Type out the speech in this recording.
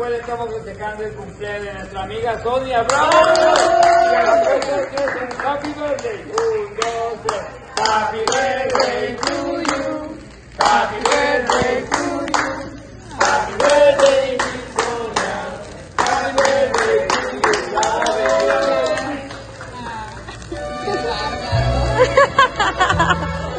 cual estamos festejando el cumpleaños de nuestra amiga Sonia. ¡Bravo! Happy birthday. 1, 2, 3. Happy birthday to you. Happy birthday to you. Happy birthday to Sonia. Happy birthday to you.